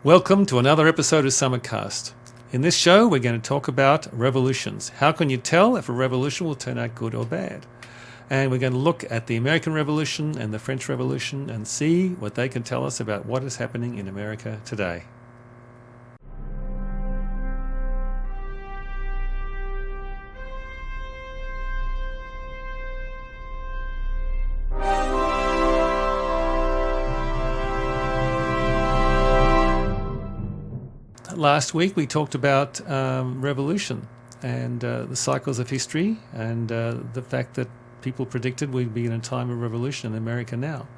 Welcome to another episode of SummitCast. In this show, we're going to talk about revolutions. How can you tell if a revolution will turn out good or bad? And we're going to look at the American Revolution and the French Revolution and see what they can tell us about what is happening in America today. Last week we talked about revolution and the cycles of history and the fact that people predicted we'd be in a time of revolution in America now.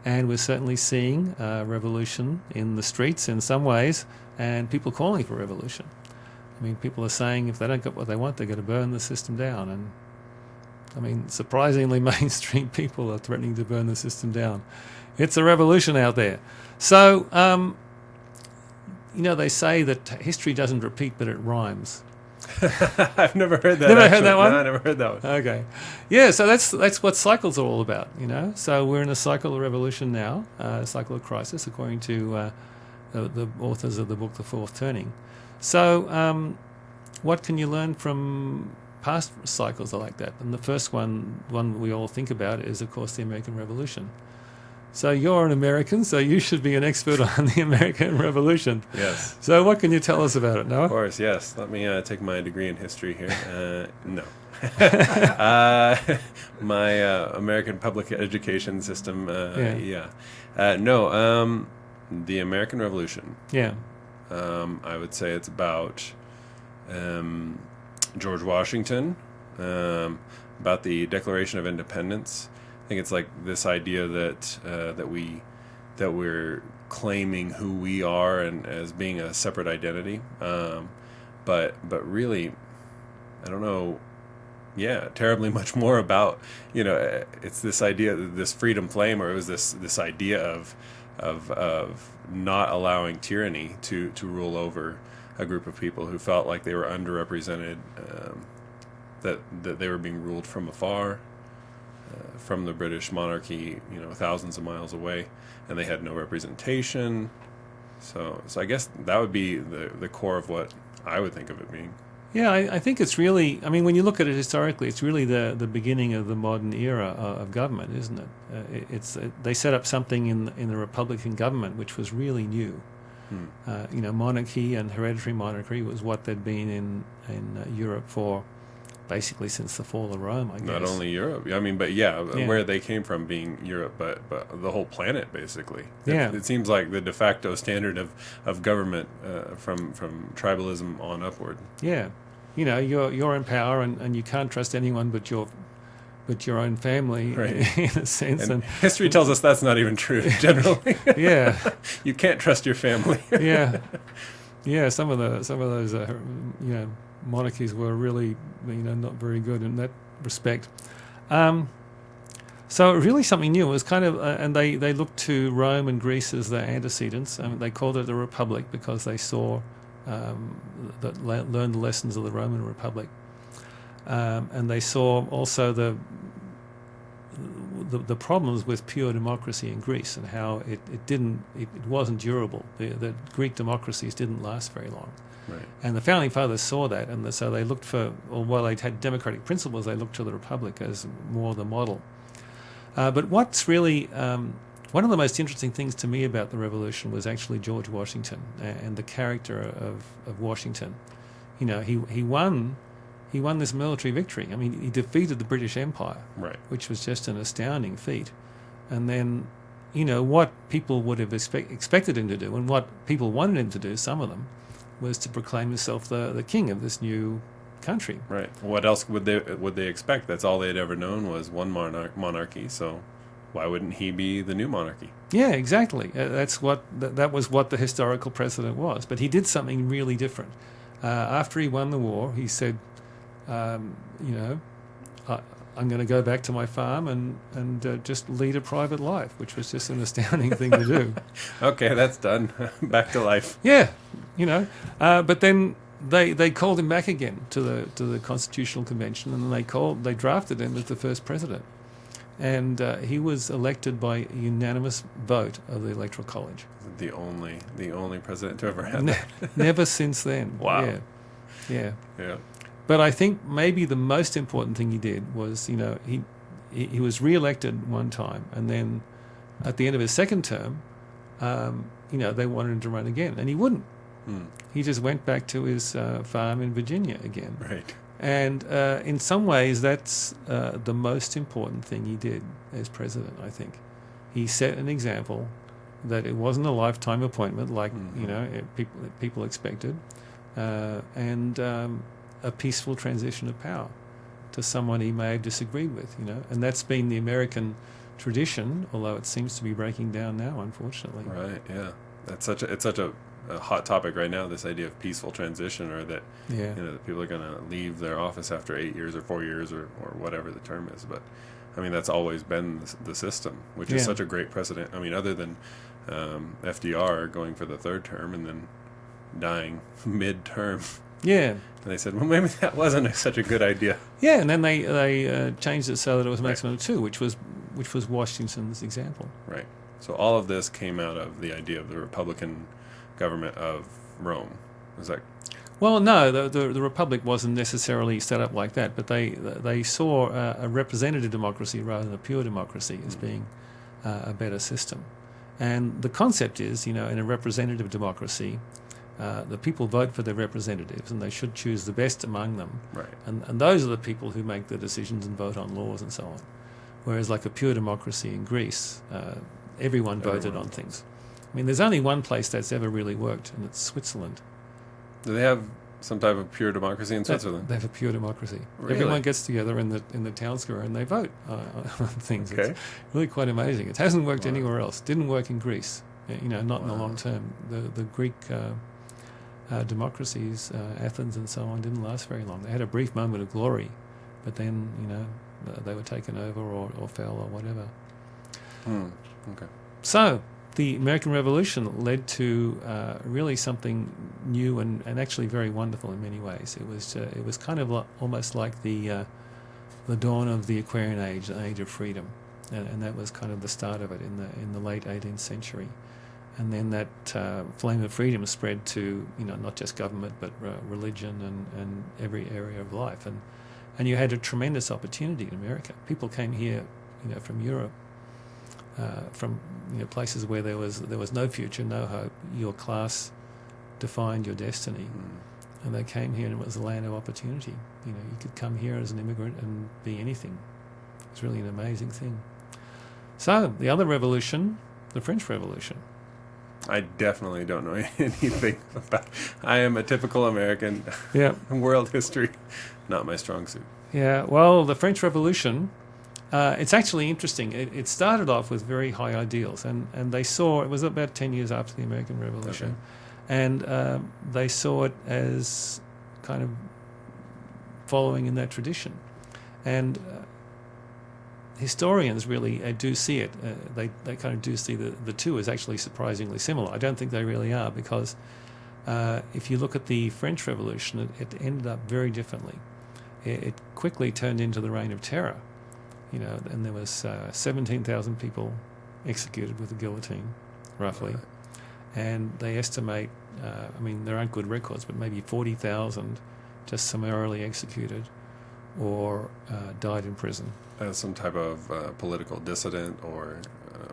And we're certainly seeing revolution in the streets in some ways and people calling for revolution. I mean, people are saying if they don't get what they want, they're going to burn the system down. And I mean, surprisingly, mainstream people are threatening to burn the system down. It's a revolution out there. So, you know, they say that history doesn't repeat, but it rhymes. I've never heard that. Never heard that one? No, I never heard that one. Okay. Yeah, so that's what cycles are all about, you know. So we're in a cycle of revolution now, a cycle of crisis, according to the authors of the book, The Fourth Turning. So what can you learn from past cycles like that? And the first one we all think about is, of course, the American Revolution. So you're an American, so you should be an expert on the American Revolution. Yes. So what can you tell us about it, Noah? Of course, yes. Let me take my degree in history here. No. My American public education system, the American Revolution. Yeah. I would say it's about George Washington, about the Declaration of Independence. I think it's like this idea that we're claiming who we are and as being a separate identity, but really, I don't know. Yeah, terribly much more about, you know, it's this idea, this freedom flame, or it was this idea of not allowing tyranny to rule over a group of people who felt like they were underrepresented, that they were being ruled from afar. From the British monarchy, you know, thousands of miles away, and they had no representation. So I guess that would be the core of what I would think of it being. Yeah, I think it's really, I mean, when you look at it historically, it's really the beginning of the modern era of government, isn't it? They set up something in the Republican government which was really new. You know, monarchy and hereditary monarchy was what they'd been in Europe for basically since the fall of Rome, I guess. Not only Europe, I mean, but where they came from being Europe, but the whole planet, basically. It seems like the de facto standard of government from tribalism on upward. Yeah. You know, you're in power and you can't trust anyone but your own family, right, in a sense. And history tells us that's not even true, generally. Yeah. You can't trust your family. Yeah. Yeah, some of those, you know, monarchies were really, you know, not very good in that respect. So really something new. It was kind of, and they looked to Rome and Greece as their antecedents. I mean, they called it a republic because they saw, learned the lessons of the Roman Republic, and they saw also the problems with pure democracy in Greece and how it wasn't durable. The Greek democracies didn't last very long. Right. And the Founding Fathers saw that, and so they looked for, or while they had democratic principles, they looked to the Republic as more the model. But what's really, one of the most interesting things to me about the Revolution was actually George Washington and the character of Washington. You know, he won this military victory. I mean, he defeated the British Empire, right, which was just an astounding feat. And then, you know, what people would have expected him to do and what people wanted him to do, some of them, was to proclaim himself the king of this new country. Right. What else would they expect? That's all they'd ever known was one monarchy. So why wouldn't he be the new monarchy? Yeah, exactly. That was what the historical precedent was. But he did something really different. After he won the war, he said, you know, I'm going to go back to my farm and just lead a private life, which was just an astounding thing to do. Okay, that's done. Back to life. Yeah, you know. But then they called him back again to the Constitutional Convention, and they drafted him as the first president. And he was elected by unanimous vote of the Electoral College. The only president to ever have that. Never since then. Wow. Yeah. Yeah. But I think maybe the most important thing he did was, he was re-elected one time, and then at the end of his second term, they wanted him to run again, and he wouldn't. He just went back to his farm in Virginia again. Right. And in some ways, that's the most important thing he did as president, I think. He set an example that it wasn't a lifetime appointment like, people expected, and a peaceful transition of power to someone he may have disagreed with, And that's been the American tradition, although it seems to be breaking down now, unfortunately. Right, yeah. It's such a hot topic right now, this idea of peaceful transition, or that that people are going to leave their office after 8 years or 4 years or whatever the term is. But I mean, that's always been the system, which is such a great precedent. I mean, other than FDR going for the third term and then dying mid-term. Yeah. And they said, well, maybe that wasn't such a good idea. Yeah, and then they changed it so that it was maximum of 2, which was Washington's example. Right. So all of this came out of the idea of the Republican government of Rome. Is that? Well, no, the Republic wasn't necessarily set up like that, but they saw a representative democracy rather than a pure democracy as being a better system. And the concept is, in a representative democracy, the people vote for their representatives, and they should choose the best among them. Right. And those are the people who make the decisions and vote on laws and so on. Whereas like a pure democracy in Greece, everyone voted on things. I mean, there's only one place that's ever really worked, and it's Switzerland. Do they have some type of pure democracy in Switzerland? They have a pure democracy. Really? Everyone gets together in the town square and they vote on things. Okay. It's really quite amazing. It hasn't worked anywhere else. Didn't work in Greece. Not in the long term. The Greek democracies, Athens and so on, didn't last very long. They had a brief moment of glory, but then they were taken over or fell or whatever. Okay. So the American Revolution led to really something new and actually very wonderful in many ways. It was kind of almost like the dawn of the Aquarian Age, the age of freedom, and that was kind of the start of it in the late 18th century. And then that flame of freedom spread to not just government but religion and every area of life, and you had a tremendous opportunity in America. People came here, from Europe. From places where there was no future, no hope. Your class defined your destiny, and they came here, and it was a land of opportunity. You could come here as an immigrant and be anything. It's really an amazing thing. So the other revolution, the French Revolution. I definitely don't know anything about. I am a typical American. Yeah. World history, not my strong suit. Yeah. Well, the French Revolution. It's actually interesting. It started off with very high ideals, and they saw it was about 10 years after the American Revolution, and they saw it as kind of following in that tradition. And historians really do see it. They kind of do see the two as actually surprisingly similar. I don't think they really are, because if you look at the French Revolution, it ended up very differently. It quickly turned into the Reign of Terror. And there was 17,000 people executed with the guillotine, roughly. Right. And they estimate, there aren't good records, but maybe 40,000 just summarily executed or died in prison. As some type of political dissident, or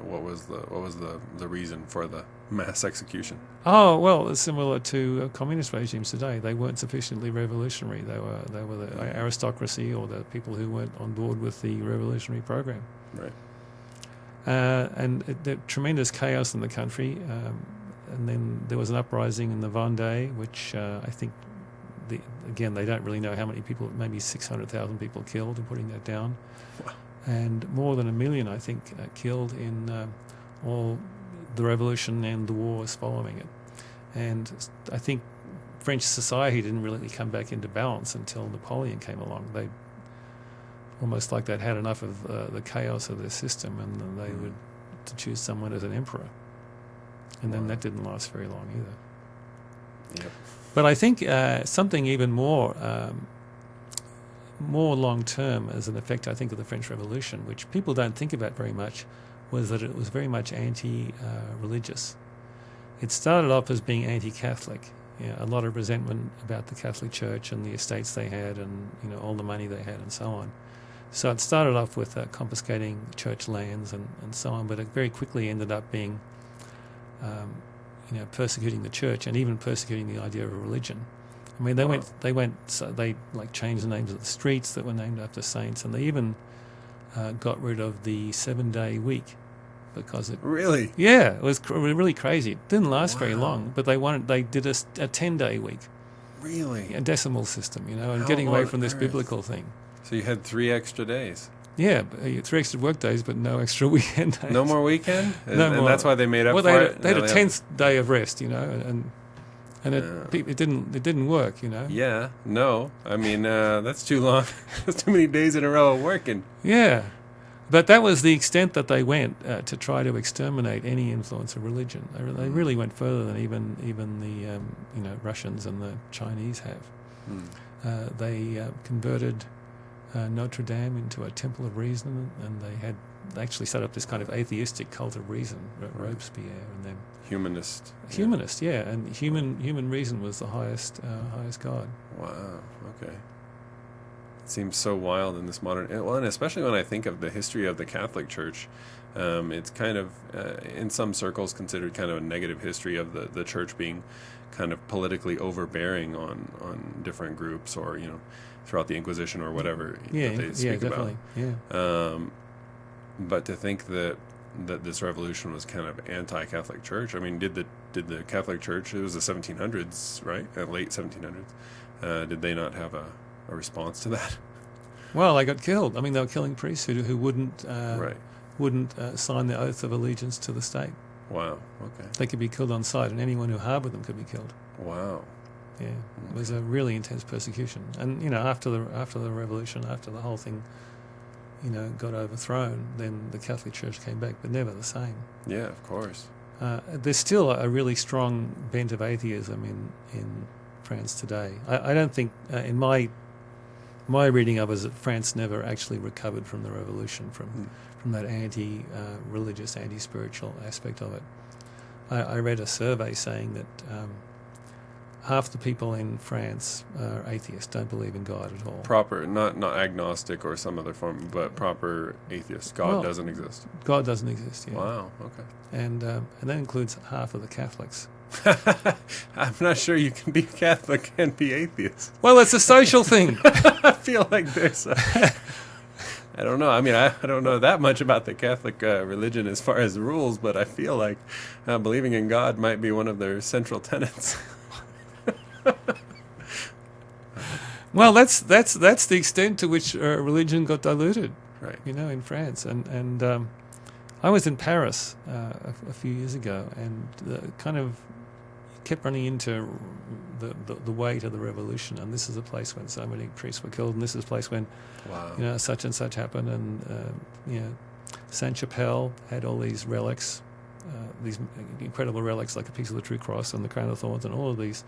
what was the reason for the mass execution? Oh, well, it's similar to communist regimes today. They weren't sufficiently revolutionary. They were the aristocracy or the people who weren't on board with the revolutionary program. Right. And the tremendous chaos in the country. And then there was an uprising in the Vendée, which I think, again, they don't really know how many people, maybe 600,000 people killed in putting that down. Wow. And more than 1 million, I think, killed in all the revolution and the wars following it. And I think French society didn't really come back into balance until Napoleon came along. They almost like they'd had enough of the chaos of their system, and they would to choose someone as an emperor. And then that didn't last very long either. Yep. But I think something even more more long term as an effect, I think, of the French Revolution, which people don't think about very much, was that it was very much anti-religious. It started off as being anti-Catholic. A lot of resentment about the Catholic Church and the estates they had, and all the money they had, and so on. So it started off with confiscating church lands and so on, but it very quickly ended up being, persecuting the church and even persecuting the idea of religion. I mean, they changed the names of the streets that were named after saints, and they even got rid of the 7-day week because it really, it was really crazy. It didn't last very long, but they did a 10-day week, really, a decimal system, and getting away from this biblical thing. So you had 3 extra days. Yeah, 3 extra work days, but no extra weekend days. No more weekend? No more. And that's why they made up for it? They had a 10th day of rest, and it didn't work, Yeah, no. I mean, that's too long. That's too many days in a row of working. Yeah. But that was the extent that they went to try to exterminate any influence of religion. They really went further than even the Russians and the Chinese have. They converted Notre Dame into a temple of reason, and they actually set up this kind of atheistic cult of reason, Robespierre and them. Humanist, yeah, and human reason was the highest god. Wow. Okay. It seems so wild in this modern, and especially when I think of the history of the Catholic Church. It's kind of in some circles considered kind of a negative history of the church being kind of politically overbearing on different groups, or throughout the Inquisition or whatever that they speak definitely. about. But to think that this revolution was kind of anti-Catholic Church. I mean, did the Catholic Church? It was the 1700s, right? Late 1700s. Did they not have a response to that? Well, they got killed. I mean, they were killing priests who wouldn't sign the oath of allegiance to the state. Wow. Okay. They could be killed on sight, and anyone who harbored them could be killed. Wow. Yeah, it was a really intense persecution. And after the revolution, after the whole thing, got overthrown, then the Catholic Church came back, but never the same. Yeah, of course. There's still a really strong bent of atheism in France today. I don't think, in my reading of it, is that France never actually recovered from the revolution, from that anti-religious, anti-spiritual aspect of it. I read a survey saying that half the people in France are atheists, don't believe in God at all. Proper, not agnostic or some other form, but proper atheist. God doesn't exist. God doesn't exist, yeah. Wow, okay. And that includes half of the Catholics. I'm not sure you can be Catholic and be atheist. Well, it's a social thing. I feel like there's I don't know. I mean, I don't know that much about the Catholic religion as far as rules, but I feel like believing in God might be one of their central tenets. Well, that's the extent to which religion got diluted, right? In France, and I was in Paris a few years ago, and kind of kept running into the weight of the revolution. And this is a place when so many priests were killed, and this is a place when such and such happened, and Saint-Chapelle had all these relics, these incredible relics like a piece of the True Cross and the Crown of Thorns, and all of these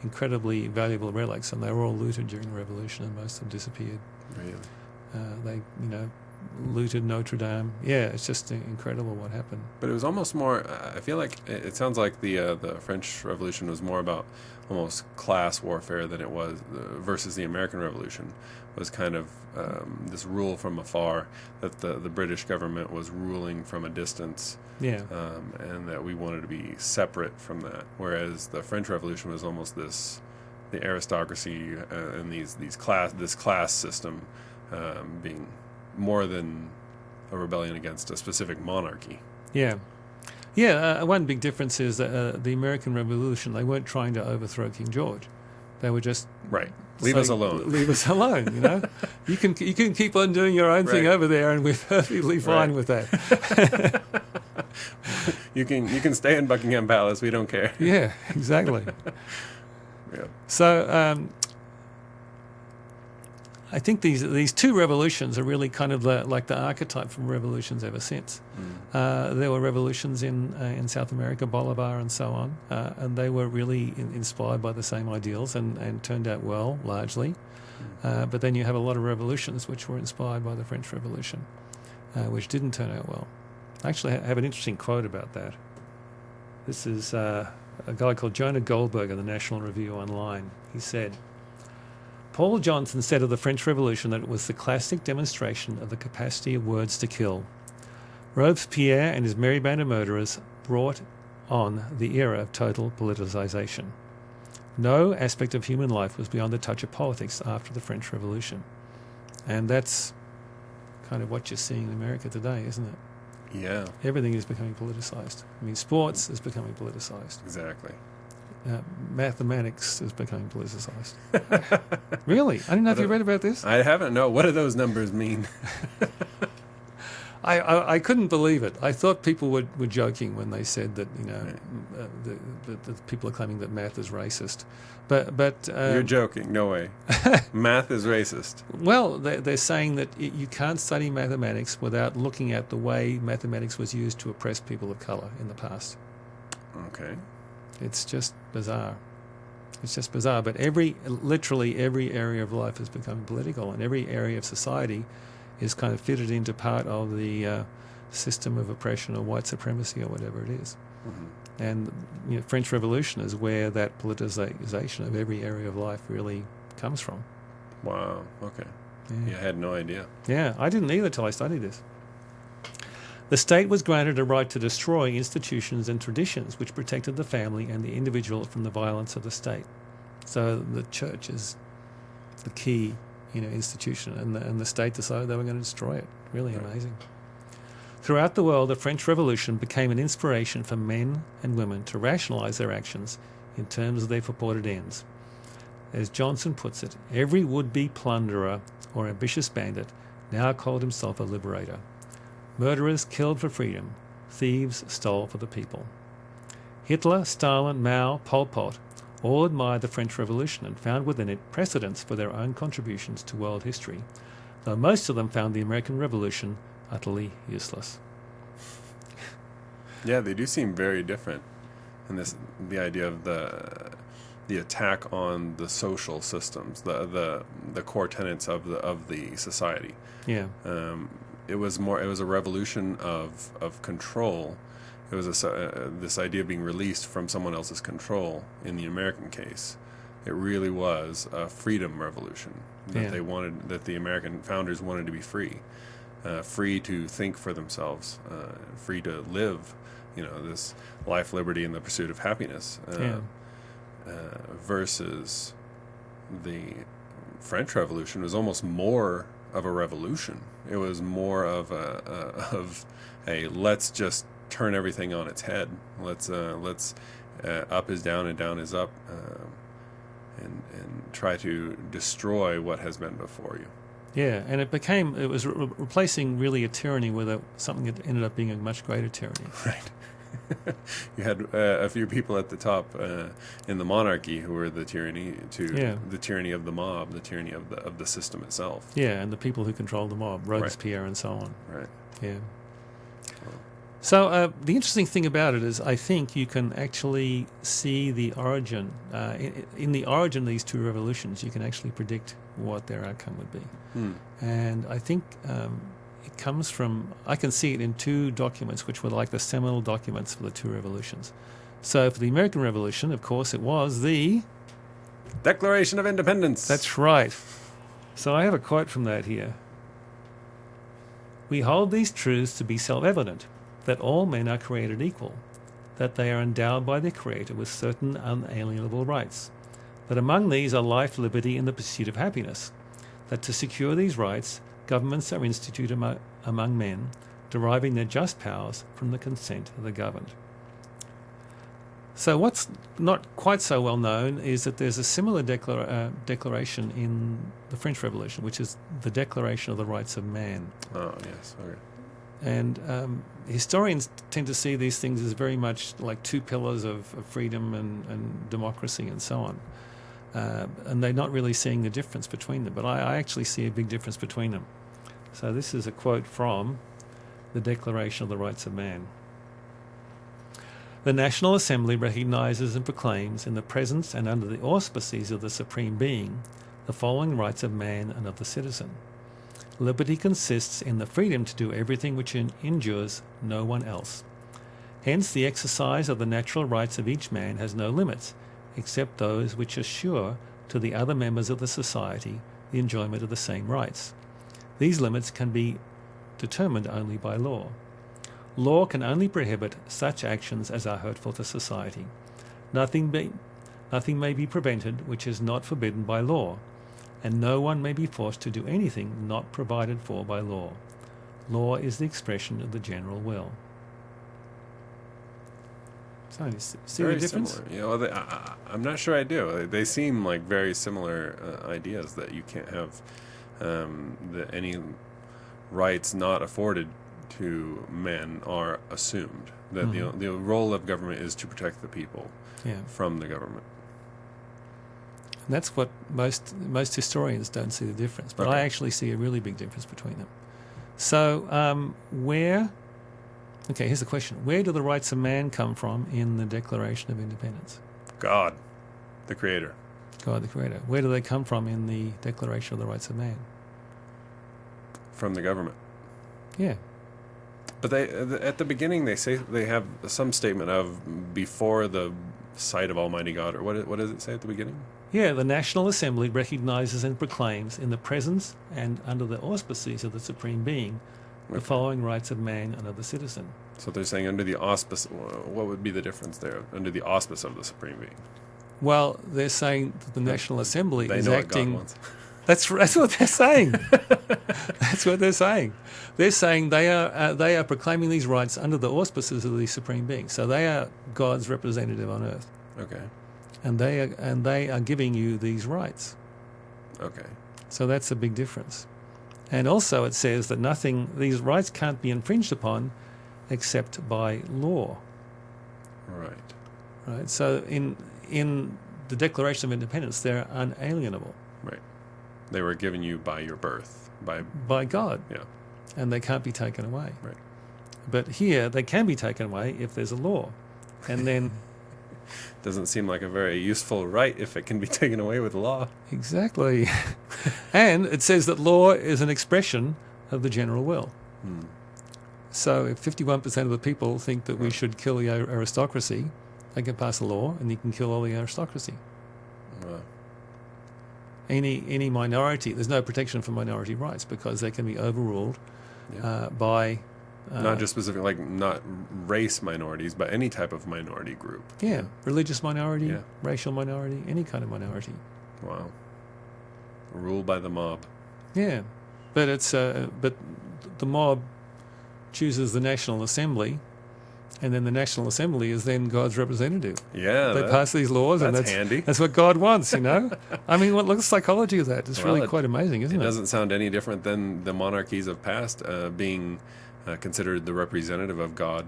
incredibly valuable relics, and they were all looted during the revolution, and most of them disappeared. Really? They looted Notre Dame. Yeah, it's just incredible what happened. But it was almost more, I feel like it sounds like the French Revolution was more about almost class warfare than it was versus the American Revolution. Was kind of this rule from afar, that the British government was ruling from a distance. Yeah. And that we wanted to be separate from that. Whereas the French Revolution was almost the aristocracy and this class system being more than a rebellion against a specific monarchy. Yeah. Yeah, one big difference is that the American Revolution, they weren't trying to overthrow King George. They were just... Right. Leave us alone. Leave us alone, You can keep on doing your own thing over there, and we're perfectly fine with that. You can stay in Buckingham Palace. We don't care. Yeah, exactly. Yeah. So I think these two revolutions are really kind of like the archetype from revolutions ever since. There were revolutions in South America, Bolivar and so on, and they were really inspired by the same ideals and turned out well, largely. But then you have a lot of revolutions which were inspired by the French Revolution, which didn't turn out well. I actually have an interesting quote about that. This is a guy called Jonah Goldberg in the National Review Online. He said, Paul Johnson said of the French Revolution that it was the classic demonstration of the capacity of words to kill. Robespierre and his merry band of murderers brought on the era of total politicization. No aspect of human life was beyond the touch of politics after the French Revolution. And that's kind of what you're seeing in America today, isn't it? Yeah. Everything is becoming politicized. I mean, sports is becoming politicized. Exactly. Mathematics is becoming politicized. Really? I don't know if you read about this. I haven't. No. What do those numbers mean? I couldn't believe it. I thought people were joking when they said that, the people are claiming that math is racist. But You're joking. No way. Math is racist. Well, they're saying that you can't study mathematics without looking at the way mathematics was used to oppress people of color in the past. Okay. It's just bizarre. It's just bizarre. But literally every area of life is becoming political, and every area of society is kind of fitted into part of the system of oppression or white supremacy or whatever it is. Mm-hmm. And French Revolution is where that politicization of every area of life really comes from. Wow. Okay. Yeah, I had no idea. Yeah, I didn't either till I studied this. The state was granted a right to destroy institutions and traditions which protected the family and the individual from the violence of the state. So the church is the key, institution, and the state decided they were going to destroy it. Really amazing. Throughout the world, the French Revolution became an inspiration for men and women to rationalize their actions in terms of their purported ends. As Johnson puts it, every would-be plunderer or ambitious bandit now called himself a liberator. Murderers killed for freedom. Thieves stole for the people. Hitler, Stalin, Mao, Pol Pot all admired the French Revolution and found within it precedents for their own contributions to world history, though most of them found the American Revolution utterly useless. Yeah, they do seem very different. And the idea of the attack on the social systems, the core tenets of the society. Yeah. It was a revolution of control. It was this idea of being released from someone else's control. In the American case, it really was a freedom revolution that that the American founders wanted to be free, free to think for themselves, free to live, this life, liberty, and the pursuit of happiness. Versus the French Revolution was almost more of a revolution. It was more of a let's just turn everything on its head. Let's up is down and down is up, and try to destroy what has been before you. Yeah, and it was replacing really a tyranny with something that ended up being a much greater tyranny. Right. You had a few people at the top in the monarchy who were the tyranny the tyranny of the mob, the tyranny of the system itself. Yeah, and the people who controlled the mob, Robespierre and so on. Right. Yeah. So the interesting thing about it is I think you can actually see the origin. In the origin of these two revolutions, you can actually predict what their outcome would be. And I think it comes from, I can see it in two documents which were like the seminal documents for the two revolutions. So for the American Revolution, of course, it was the Declaration of Independence. That's right. So I have a quote from that here. We hold these truths to be self-evident, that all men are created equal, that they are endowed by their Creator with certain unalienable rights, that among these are life, liberty, and the pursuit of happiness, that to secure these rights, governments are instituted among men, deriving their just powers from the consent of the governed. So what's not quite so well known is that there's a similar declaration in the French Revolution, which is the Declaration of the Rights of Man. Oh, yes. Okay. And historians tend to see these things as very much like two pillars of freedom and democracy and so on. and they're not really seeing the difference between them. But I actually see a big difference between them. So this is a quote from the Declaration of the Rights of Man. The National Assembly recognises and proclaims in the presence and under the auspices of the Supreme Being the following rights of man and of the citizen. Liberty consists in the freedom to do everything which injures no one else. Hence the exercise of the natural rights of each man has no limits, except those which assure to the other members of the society the enjoyment of the same rights. These limits can be determined only by law. Law can only prohibit such actions as are hurtful to society. Nothing may be prevented which is not forbidden by law, and no one may be forced to do anything not provided for by law. Law is the expression of the general will. So, see the difference? Similar. You know, I'm not sure I do. They seem like very similar ideas, that you can't have any rights not afforded to men are assumed. That the role of government is to protect the people from the government. And that's what most historians don't see the difference. But I actually see a really big difference between them. So here's the question. Where do the rights of man come from in the Declaration of Independence? God, the Creator. God, the Creator. Where do they come from in the Declaration of the Rights of Man? From the government. Yeah. But at the beginning they say they have some statement of before the sight of Almighty God, or what does it say at the beginning? Yeah, the National Assembly recognizes and proclaims in the presence and under the auspices of the Supreme Being the following rights of man and of the citizen. So they're saying under the auspice. What would be the difference there? Under the auspice of the Supreme Being. Well, they're saying that the National Assembly is acting. What God wants. That's what they're saying. That's what they're saying. They're saying they are proclaiming these rights under the auspices of the Supreme Being. So they are God's representative on earth. Okay. And they are giving you these rights. Okay. So that's a big difference. And also it says that these rights can't be infringed upon except by law. Right. So in the Declaration of Independence, they're unalienable. Right. They were given you by your birth. By God. Yeah. And they can't be taken away. Right. But here, they can be taken away if there's a law. And then... Doesn't seem like a very useful right if it can be taken away with law. Exactly. And it says that law is an expression of the general will. So if 51% of the people think that we should kill the aristocracy, they can pass a law and you can kill all the aristocracy. Wow. Any minority, there's no protection for minority rights because they can be overruled by... not just specific, like not race minorities, but any type of minority group. Yeah, religious minority, racial minority, any kind of minority. Wow. Ruled by the mob. Yeah, but but the mob chooses the National Assembly, and then the National Assembly is then God's representative. Yeah, they pass these laws, and that's handy. That's what God wants, I mean, what's the psychology of that? It's really quite amazing, isn't it? It doesn't sound any different than the monarchies of past being considered the representative of God.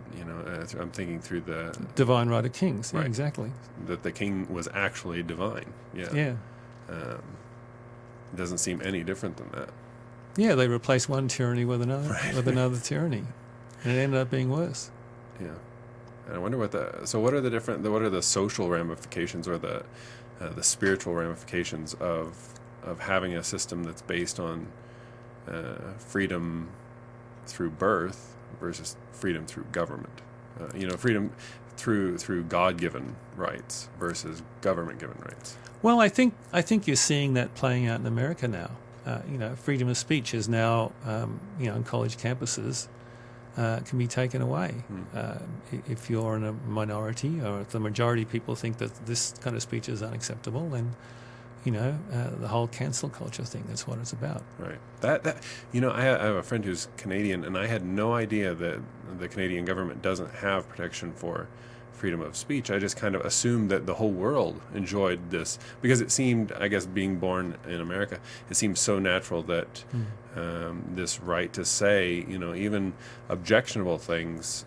I'm thinking through the divine right of kings. Yeah, right. Exactly. That the king was actually divine. Yeah. Yeah. It doesn't seem any different than that. Yeah, they replaced one tyranny with another, right. another tyranny, and it ended up being worse. Yeah. And I wonder what are the social ramifications or the spiritual ramifications of having a system that's based on freedom through birth versus freedom through government. Freedom through God-given rights versus government-given rights. Well, I think you're seeing that playing out in America now. Freedom of speech is now, on college campuses, can be taken away if you're in a minority, or if the majority of people think that this kind of speech is unacceptable. Then, the whole cancel culture thing. That's what it's about. Right. I have a friend who's Canadian, and I had no idea that the Canadian government doesn't have protection for freedom of speech. I just kind of assumed that the whole world enjoyed this because it seemed, I guess, being born in America, it seemed so natural that this right to say, even objectionable things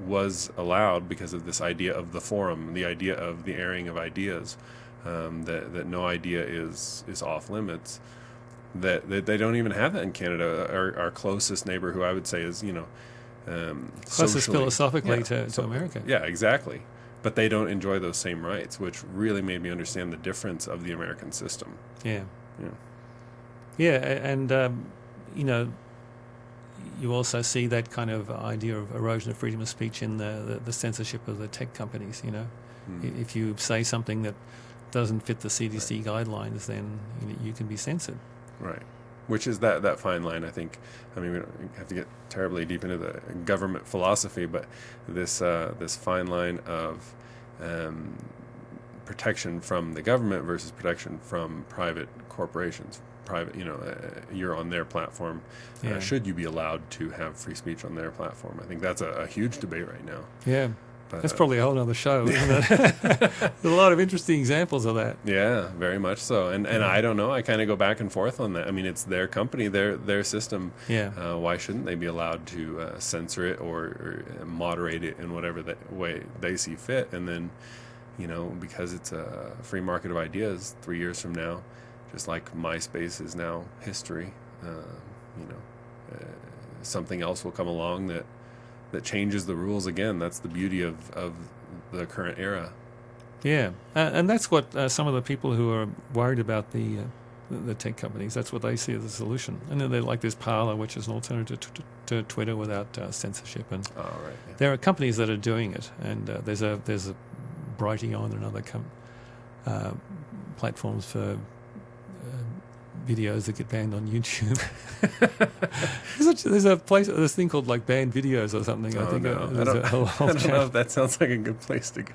was allowed because of this idea of the forum, the idea of the airing of ideas, that no idea is off limits. That they don't even have that in Canada. Our closest neighbor, who I would say is, closest philosophically to America. Yeah, exactly. But they don't enjoy those same rights, which really made me understand the difference of the American system. Yeah. Yeah. Yeah, and you also see that kind of idea of erosion of freedom of speech in the censorship of the tech companies. If you say something that doesn't fit the CDC guidelines, then you can be censored. Right. Which is that fine line, I think. I mean, we don't have to get terribly deep into the government philosophy, but this fine line of protection from the government versus protection from private corporations. You're on their platform. Yeah. Should you be allowed to have free speech on their platform? I think that's a huge debate right now. Yeah. That's probably a whole other show, isn't it? There's a lot of interesting examples of that. Yeah, very much so. And I don't know. I kind of go back and forth on that. I mean, it's their company, their system. Yeah. Why shouldn't they be allowed to censor it or moderate it in whatever way they see fit? And then, because it's a free market of ideas, 3 years from now, just like MySpace is now history, something else will come along that changes the rules again. That's the beauty of the current era. Yeah, and that's what some of the people who are worried about the tech companies, that's what they see as a solution. And then they're like this Parler, which is an alternative to Twitter without censorship. And yeah. There are companies that are doing it, and there's a Brighteon and other platforms for videos that get banned on YouTube. There's this thing called like banned videos or something. I don't know if that sounds like a good place to go.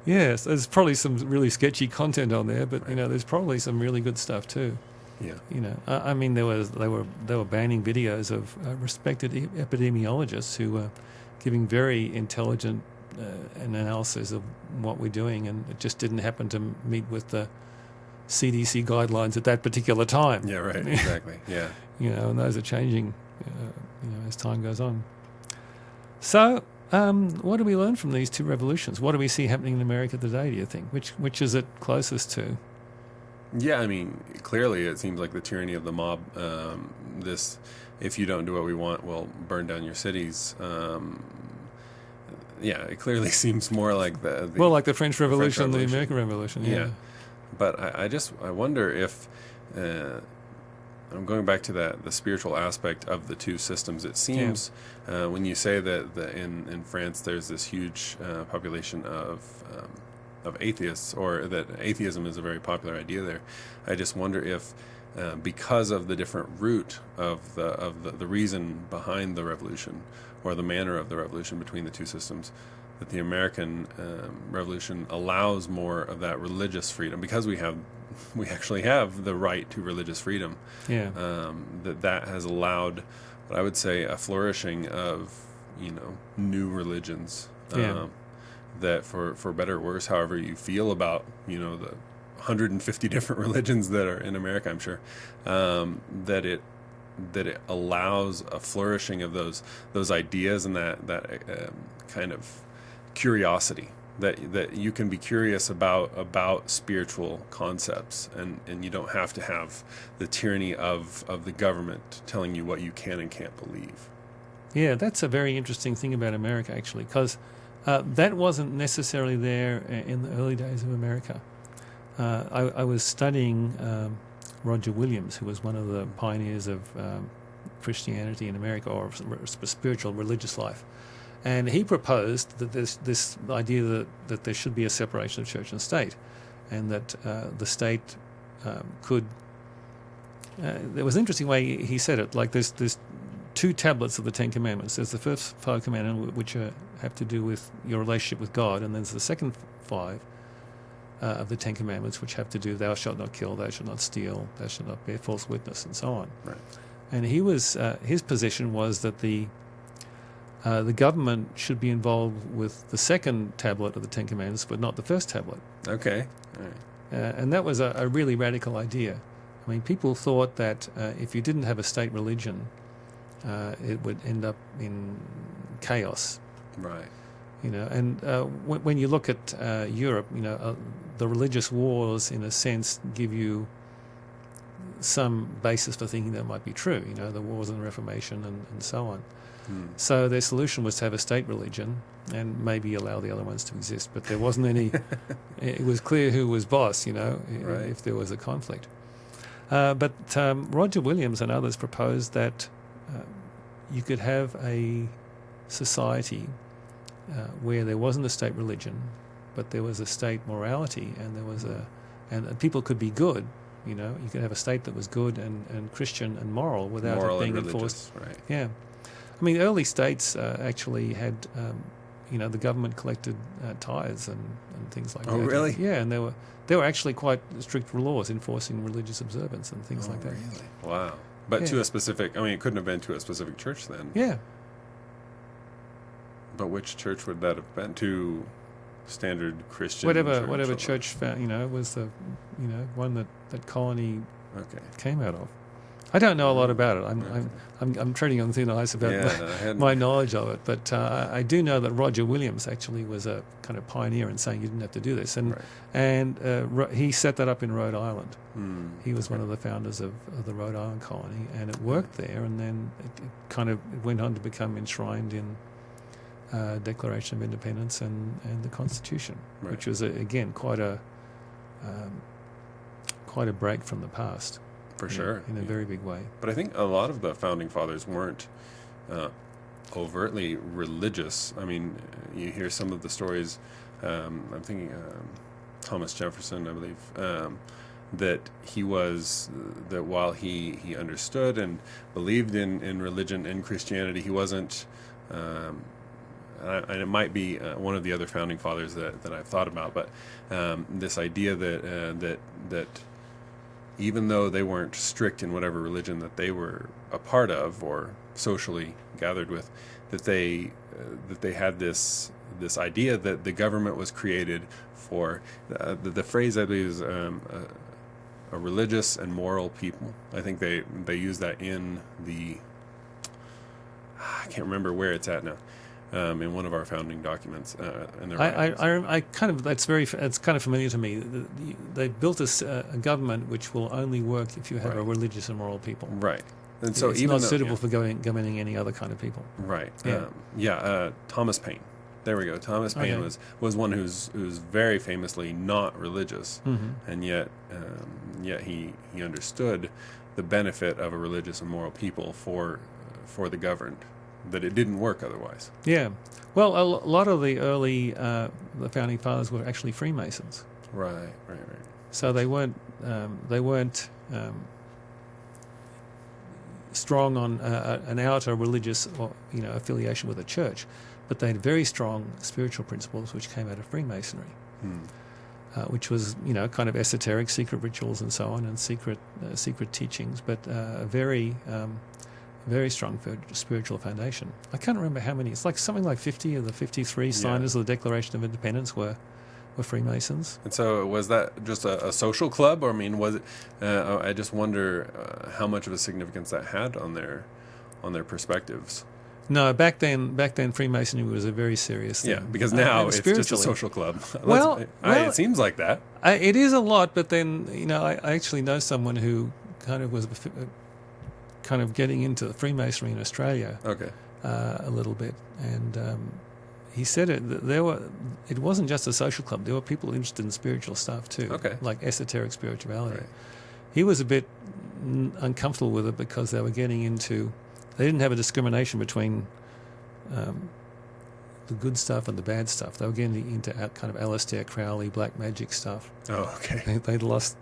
Yes, there's probably some really sketchy content on there, but there's probably some really good stuff too. Yeah. I mean, they were banning videos of respected epidemiologists who were giving very intelligent an analysis of what we're doing, and it just didn't happen to meet with the CDC guidelines at that particular time. Yeah, right, exactly. Yeah. And those are changing, as time goes on. So, what do we learn from these two revolutions? What do we see happening in America today, do you think? Which is it closest to? Yeah, I mean, clearly it seems like the tyranny of the mob, if you don't do what we want, we'll burn down your cities. It clearly seems more like like the French Revolution, the American Revolution. Yeah. But I wonder if I'm going back to the spiritual aspect of the two systems. It seems when you say that in France there's this huge population of atheists, or that atheism is a very popular idea there. I just wonder if because of the different root of the reason behind the revolution, or the manner of the revolution between the two systems, that the American Revolution allows more of that religious freedom, because we actually have the right to religious freedom. Yeah. That has allowed what I would say a flourishing of new religions. That for better or worse, however you feel about the 150 different religions that are in America, I'm sure that it allows a flourishing of those ideas and that kind of curiosity, that you can be curious about spiritual concepts, and you don't have to have the tyranny of the government telling you what you can and can't believe. Yeah, that's a very interesting thing about America, actually, because that wasn't necessarily there in the early days of America. I was studying Roger Williams, who was one of the pioneers of Christianity in America, or spiritual religious life. And he proposed that this idea that there should be a separation of church and state, and that the state could... there was an interesting way he said it, like there's two tablets of the Ten Commandments. There's the first 5 commandments, which have to do with your relationship with God, and then there's the second 5 of the Ten Commandments, which have to do, thou shalt not kill, thou shalt not steal, thou shalt not bear false witness, and so on. Right. And his position was that the government should be involved with the second tablet of the Ten Commandments, but not the first tablet. Okay. All right. And that was a really radical idea. I mean, people thought that if you didn't have a state religion, it would end up in chaos. Right. And when you look at Europe, the religious wars, in a sense, give you some basis for thinking that might be true. The wars in the Reformation and so on. So their solution was to have a state religion and maybe allow the other ones to exist. But there wasn't any. It was clear who was boss. Right. If there was a conflict. But Roger Williams and others proposed that you could have a society where there wasn't a state religion, but there was a state morality, and there was and people could be good. You could have a state that was good and Christian and moral without Moral it being and enforced. right. Yeah, I mean, early states actually had, the government collected tithes and things like that. Oh, really? Yeah, and there were actually quite strict laws enforcing religious observance and things like that. Really? Wow. But to a specific, it couldn't have been to a specific church then. Yeah. But which church would that have been? To standard Christian whatever church found, was the one that colony came out of. I don't know a lot about it. I'm treading on thin ice about my knowledge of it, but I do know that Roger Williams actually was a kind of pioneer in saying you didn't have to do this, and he set that up in Rhode Island. He was one of the founders of the Rhode Island colony, and it worked there, and then it went on to become enshrined in Declaration of Independence and the Constitution, which was again quite a break from the past. For sure. In a very big way. But I think a lot of the founding fathers weren't overtly religious. I mean, you hear some of the stories, I'm thinking Thomas Jefferson, I believe, that he was, that while he understood and believed in religion and Christianity, he wasn't, and it might be one of the other founding fathers that I've thought about, but this idea that even though they weren't strict in whatever religion that they were a part of or socially gathered with, that they had this idea that the government was created for the phrase I believe is a religious and moral people. I think they use that in the I can't remember where it's at now. In one of our founding documents, I kind of it's kind of familiar to me. They built a government which will only work if you have a religious and moral people. Right, and so it's even not suitable for governing any other kind of people. Right. Yeah. Thomas Paine. There we go. Thomas Paine was one who's very famously not religious, and yet he understood the benefit of a religious and moral people for the governed. That it didn't work otherwise. Yeah. Well, a lot of the early the founding fathers were actually Freemasons. Right. So they weren't strong on an outer religious affiliation with a church, but they had very strong spiritual principles which came out of Freemasonry, which was kind of esoteric, secret rituals and so on, and secret teachings, but a very strong spiritual foundation. I can't remember how many. It's like something like 50 of the 53 signers of the Declaration of Independence were Freemasons. And so was that just a social club? Or, I mean, was it... I just wonder how much of a significance that had on their perspectives. No, back then Freemasonry was a very serious thing. Yeah, because now it's just a social club. It seems like that. It is a lot, but then, I actually know someone who kind of was... kind of getting into Freemasonry in Australia a little bit, and he said it wasn't just a social club. There were people interested in spiritual stuff too, like esoteric spirituality. Right. He was a bit uncomfortable with it because they didn't have a discrimination between the good stuff and the bad stuff. They were getting into kind of Aleister Crowley, black magic stuff. Oh, okay. They'd lost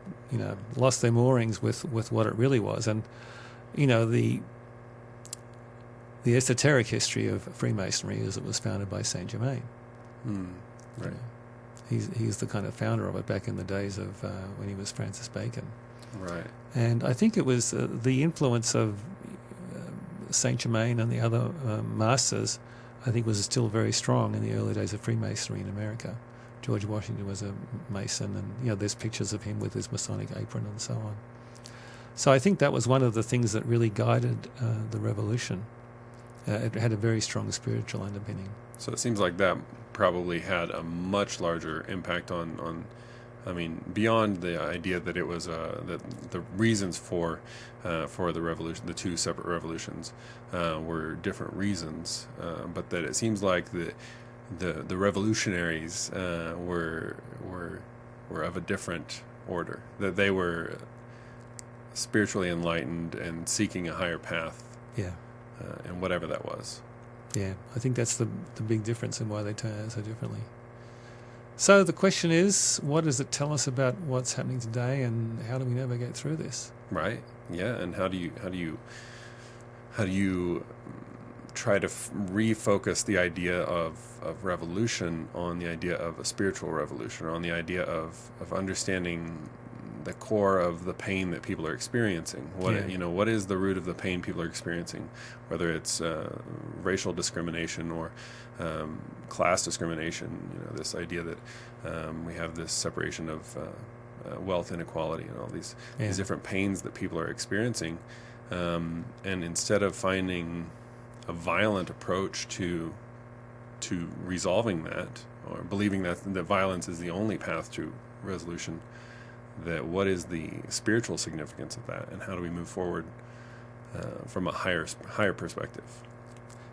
their moorings with what it really was, and the esoteric history of Freemasonry is it was founded by Saint Germain. Right. He's the kind of founder of it back in the days of when he was Francis Bacon. Right. And I think it was the influence of Saint Germain and the other masters, I think, was still very strong in the early days of Freemasonry in America. George Washington was a Mason, and there's pictures of him with his Masonic apron and so on. So I think that was one of the things that really guided the revolution. It had a very strong spiritual underpinning. So it seems like that probably had a much larger impact on I mean, beyond the idea that it was that the reasons for the revolution, the two separate revolutions, were different reasons, but that it seems like the revolutionaries were of a different order. That they were spiritually enlightened and seeking a higher path. Yeah. And whatever that was. Yeah, I think that's the big difference in why they turn out so differently. So the question is, what does it tell us about what's happening today, and how do we navigate through this? Right. Yeah. And how do you try to refocus the idea of revolution on the idea of a spiritual revolution, or on the idea of understanding the core of the pain that people are experiencing? What is the root of the pain people are experiencing, whether it's racial discrimination or class discrimination? This idea that we have this separation of wealth inequality and all these different pains that people are experiencing, and instead of finding a violent approach to resolving that, or believing that violence is the only path to resolution, that what is the spiritual significance of that, and how do we move forward from a higher perspective?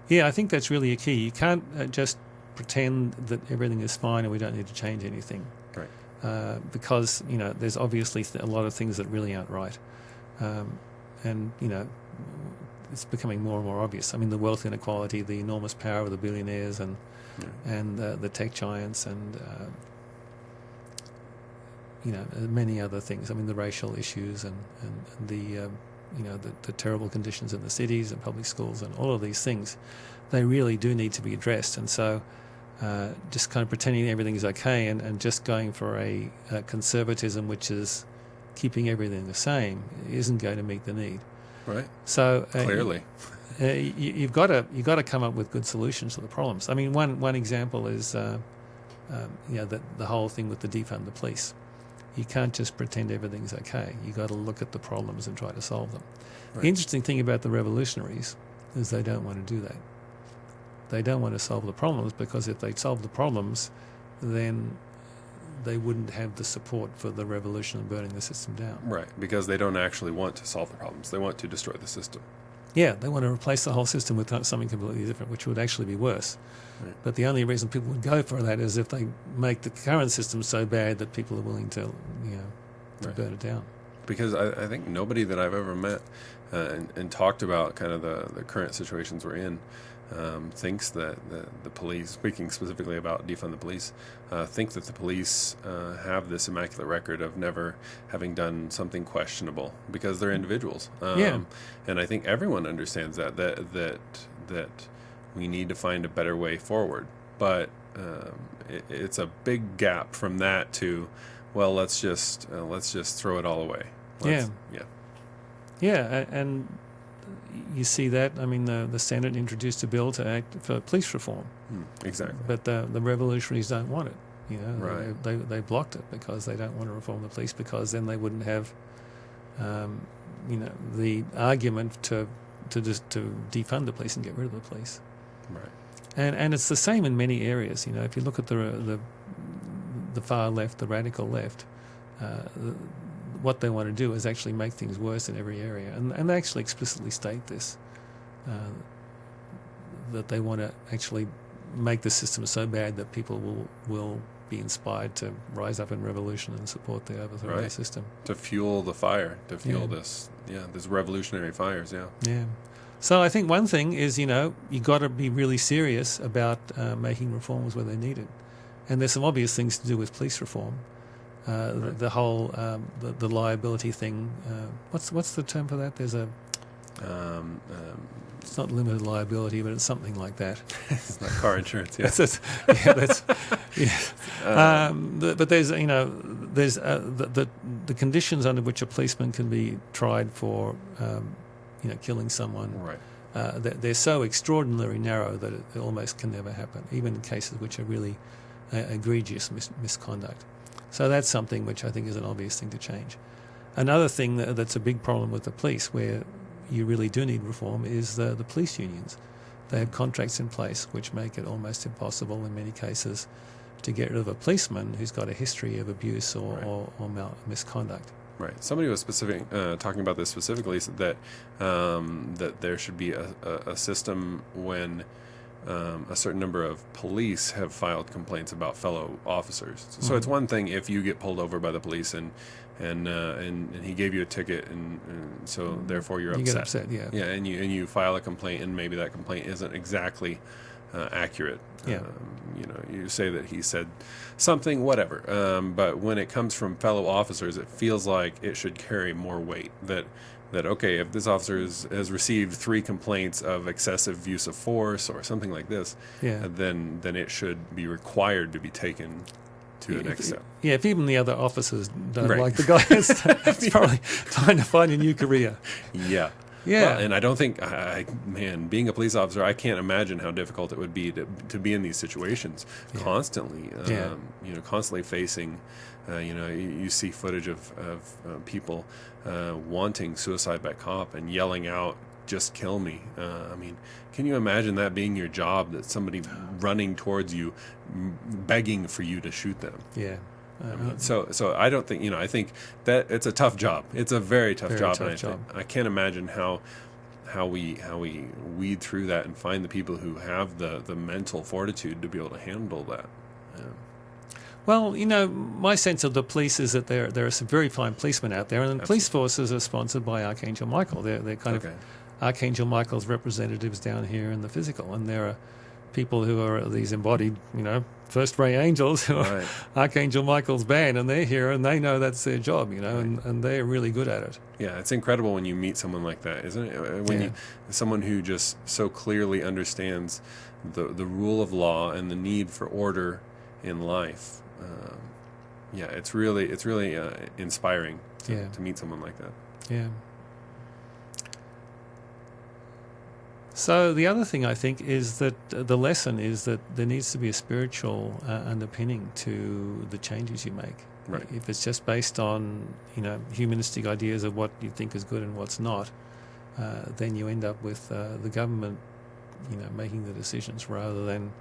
Yeah, I think that's really a key. You can't just pretend that everything is fine and we don't need to change anything. Right. Because, there's obviously a lot of things that really aren't right. And it's becoming more and more obvious. I mean, the wealth inequality, the enormous power of the billionaires and the tech giants, and many other things. I mean, the racial issues and the the terrible conditions in the cities and public schools and all of these things, they really do need to be addressed. And so just kind of pretending everything is okay and just going for a conservatism which is keeping everything the same isn't going to meet the need. Right. So clearly, you've got to come up with good solutions to the problems. I mean, one example is the whole thing with the defund the police. You can't just pretend everything's okay. You've got to look at the problems and try to solve them. Right. The interesting thing about the revolutionaries is they don't want to do that. They don't want to solve the problems, because if they solve the problems, then they wouldn't have the support for the revolution and burning the system down. Right, because they don't actually want to solve the problems. They want to destroy the system. Yeah, they want to replace the whole system with something completely different, which would actually be worse. Right. But the only reason people would go for that is if they make the current system so bad that people are willing to, burn it down. Because I think nobody that I've ever met and talked about kind of the current situations we're in thinks that the police, speaking specifically about defund the police, think that the police have this immaculate record of never having done something questionable, because they're individuals. And I think everyone understands that we need to find a better way forward. But it's a big gap from that to, well, let's just throw it all away. And you see that. I mean, the Senate introduced a bill to act for police reform. Exactly. But the revolutionaries don't want it. Right. They blocked it because they don't want to reform the police, because then they wouldn't have, the argument to defund the police and get rid of the police. Right. And it's the same in many areas. If you look at the far left, the radical left, what they want to do is actually make things worse in every area. And they actually explicitly state this, that they want to actually make the system so bad that people will be inspired to rise up in revolution and support the overthrow of the system. To fuel the fire, to fuel this revolutionary fires, Yeah. So I think one thing is, you got to be really serious about making reforms where they're needed. And there's some obvious things to do with police reform. Right. The whole the liability thing. What's the term for that? There's a it's not limited liability, but it's something like that. It's not car insurance. But there's the conditions under which a policeman can be tried for killing someone. Right. They're so extraordinarily narrow that it almost can never happen, even in cases which are really egregious misconduct. So that's something which I think is an obvious thing to change. Another thing that's a big problem with the police, where you really do need reform, is the police unions. They have contracts in place which make it almost impossible in many cases to get rid of a policeman who's got a history of abuse or misconduct. Right. Somebody was talking about this specifically, so that there should be a system when a certain number of police have filed complaints about fellow officers. So it's one thing if you get pulled over by the police and he gave you a ticket, and so therefore you're upset. You get upset, yeah. Yeah, and you file a complaint, and maybe that complaint isn't exactly accurate. Yeah. You say that he said something, whatever. But when it comes from fellow officers, it feels like it should carry more weight. That okay, if this officer has received 3 complaints of excessive use of force or something like this, then it should be required to be taken to the next step. Yeah, if even the other officers don't like the guy, it's probably time to find a new career. Yeah. Yeah. Well, and I don't think, being a police officer, I can't imagine how difficult it would be to be in these situations constantly. Constantly facing, you see footage of people wanting suicide by cop and yelling out, "Just kill me." Can you imagine that being your job, that somebody running towards you, begging for you to shoot them? Yeah. So I don't think, I think that it's a tough job. It's a very tough job. I can't imagine how we weed through that and find the people who have the mental fortitude to be able to handle that. Well, my sense of the police is that there are some very fine policemen out there, and the police forces are sponsored by Archangel Michael. They're kind of Archangel Michael's representatives down here in the physical, and there are people who are these embodied, first-rate angels who are Archangel Michael's band, and they're here and they know that's their job, and they're really good at it. Yeah, it's incredible when you meet someone like that, isn't it? Someone who just so clearly understands the rule of law and the need for order in life. It's really inspiring to meet someone like that. Yeah. So the other thing I think is that the lesson is that there needs to be a spiritual underpinning to the changes you make. Right. If it's just based on humanistic ideas of what you think is good and what's not, then you end up with the government, making the decisions rather than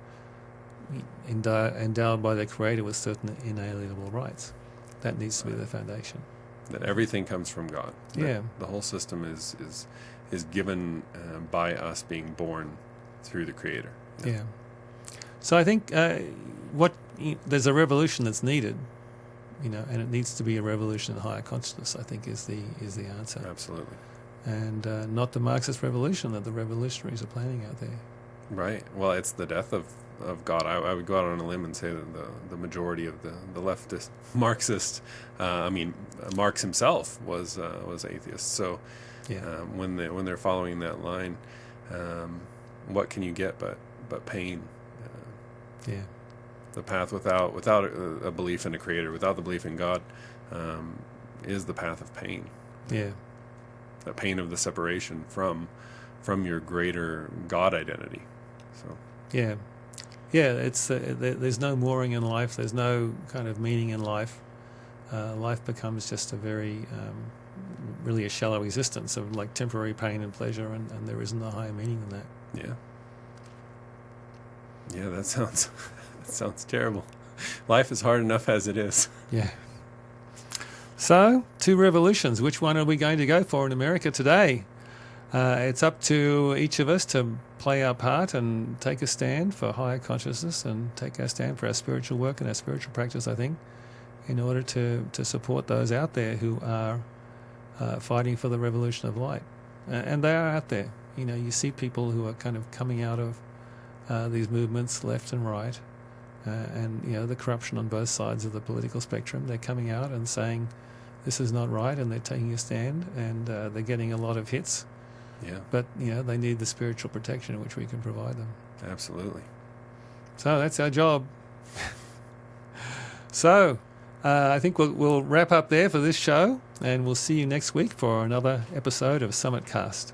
endowed by their Creator with certain inalienable rights. That needs to be the foundation. That everything comes from God. Yeah. The whole system is given by us being born through the Creator. Yeah. So I think there's a revolution that's needed, and it needs to be a revolution in higher consciousness, I think is the answer. Absolutely. And not the Marxist revolution that the revolutionaries are planning out there. Right. Well, it's the death of God. I would go out on a limb and say that the majority of the leftist Marxist, Marx himself was atheist. So when they're following that line, what can you get but pain? The path without a belief in a Creator, without the belief in God, is the path of pain. Yeah. The pain of the separation from your greater God identity. So. Yeah. Yeah, it's there's no mooring in life. There's no kind of meaning in life. Life becomes just a very, really a shallow existence of like temporary pain and pleasure, and there isn't a higher meaning than that. Yeah. Yeah, that sounds terrible. Life is hard enough as it is. Yeah. So, 2 revolutions. Which one are we going to go for in America today? It's up to each of us to play our part and take a stand for higher consciousness and take our stand for our spiritual work and our spiritual practice, I think, in order to support those out there who are fighting for the revolution of light. And they are out there. You see people who are kind of coming out of these movements left and right, and the corruption on both sides of the political spectrum. They're coming out and saying this is not right, and they're taking a stand, and they're getting a lot of hits. Yeah. But, they need the spiritual protection which we can provide them. Absolutely. So that's our job. So I think we'll wrap up there for this show, and we'll see you next week for another episode of SummitCast.